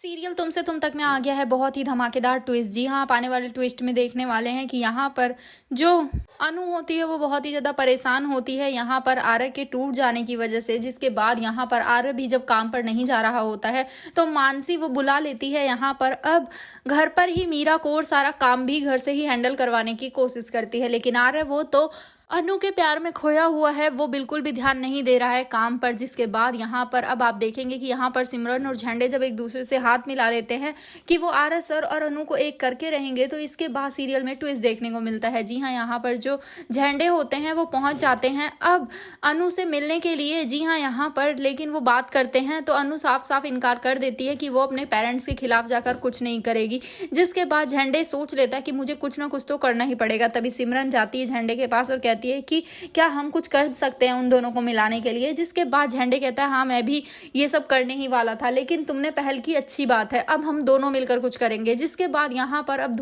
Serial तुमसे तुम तक में आ गया है बहुत ही धमाकेदार ट्विस्ट। जी हाँ, आप आने वाले ट्विस्ट में देखने वाले हैं कि यहाँ पर जो अनु होती है वो बहुत ही ज़्यादा परेशान होती है यहाँ पर आर्य के टूट जाने की वजह से, जिसके बाद यहाँ पर आर्य भी जब काम पर नहीं जा रहा होता है तो मानसी वो बुला लेती है यहाँ पर। अब घर पर ही मीरा को और सारा काम भी घर से ही हैंडल करवाने की कोशिश करती है, लेकिन आर्य वो तो अनु के प्यार में खोया हुआ है, वो बिल्कुल भी ध्यान नहीं दे रहा है काम पर। जिसके बाद यहाँ पर अब आप देखेंगे कि यहाँ पर सिमरन और झंडे जब एक दूसरे से हाथ मिला लेते हैं कि वो आर्य सर और अनु को एक करके रहेंगे, तो इसके बाद सीरियल में ट्विस्ट देखने को मिलता है। जी हाँ, यहाँ पर जो झंडे होते हैं वो पहुंच जाते हैं अब अनु से मिलने के लिए। जी हाँ, यहाँ पर लेकिन वो बात करते हैं तो अनु साफ साफ इनकार कर देती है कि वो अपने पेरेंट्स के खिलाफ जाकर कुछ नहीं करेगी। जिसके बाद झंडे सोच लेता है कि मुझे कुछ ना कुछ तो करना ही पड़ेगा। तभी सिमरन जाती है झंडे के पास और कहती है कि क्या हम कुछ कर सकते हैं उन दोनों को मिलाने के लिए। जिसके बाद झंडे कहता है हाँ, मैं भी ये सब करने ही वाला था, लेकिन तुमने पहल की, अच्छी बात है, अब हम दोनों मिलकर कुछ करेंगे। जिसके बाद यहाँ पर अब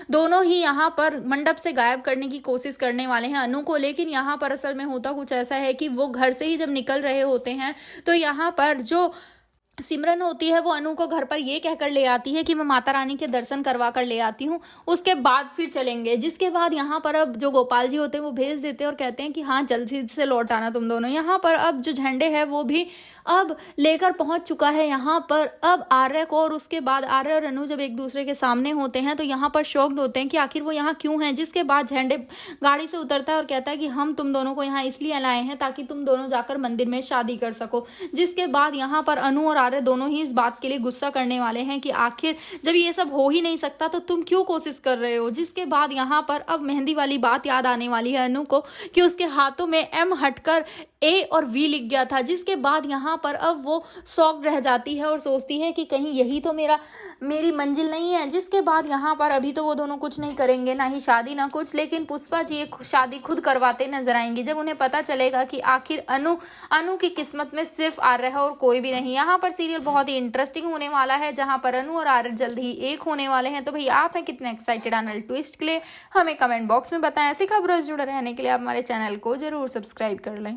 दोनों ही यहाँ पर मंडप से गायब करने की कोशिश करने वाले हैं अनु को। लेकिन यहाँ पर असल में होता कुछ ऐसा है कि वो घर से ही जब निकल रहे होते हैं तो यहाँ पर जो सिमरन होती है वो अनु को घर पर ये कहकर ले आती है कि मैं माता रानी के दर्शन करवा कर ले आती हूँ, उसके बाद फिर चलेंगे। जिसके बाद यहाँ पर अब जो गोपाल जी होते हैं वो भेज देते हैं और कहते हैं कि हाँ, जल्दी से लौट आना तुम दोनों। यहाँ पर अब जो झंडे है वो भी अब लेकर पहुंच चुका है यहाँ पर अब आर्य को। और उसके बाद आर्य और अनु जब एक दूसरे के सामने होते हैं तो यहाँ पर शॉक्ड होते हैं कि आखिर वो यहाँ क्यों हैं। जिसके बाद झंडे गाड़ी से उतरता है और कहता है कि हम तुम दोनों को यहाँ इसलिए लाए हैं ताकि तुम दोनों जाकर मंदिर में शादी कर सको। जिसके बाद यहाँ पर अनु और आर्य दोनों ही इस बात के लिए गुस्सा करने वाले हैं कि आखिर जब ये सब हो ही नहीं सकता तो तुम क्यों कोशिश कर रहे हो। जिसके बाद यहाँ पर अब मेहंदी वाली बात याद आने वाली है अनु को कि उसके हाथों में एम हटकर ए और वी लिख गया था। जिसके बाद यहाँ पर अब वो शॉक्ड रह जाती है और सोचती है कि कहीं यही तो मेरी मंजिल नहीं है। जिसके बाद यहाँ पर अभी तो वो दोनों कुछ नहीं करेंगे, ना ही शादी ना कुछ, लेकिन पुष्पा जी एक शादी खुद करवाते नजर आएंगे जब उन्हें पता चलेगा कि आखिर अनु की किस्मत में सिर्फ आर्य है और कोई भी नहीं। यहाँ पर सीरियल बहुत ही इंटरेस्टिंग होने वाला है जहाँ पर अनु और आर्य जल्द ही एक होने वाले हैं। तो भाई आप हैं कितने एक्साइटेड आने ट्विस्ट के लिए, हमें कमेंट बॉक्स में बताएं। ऐसी खबरों से जुड़े रहने के लिए आप हमारे चैनल को जरूर सब्सक्राइब कर लें।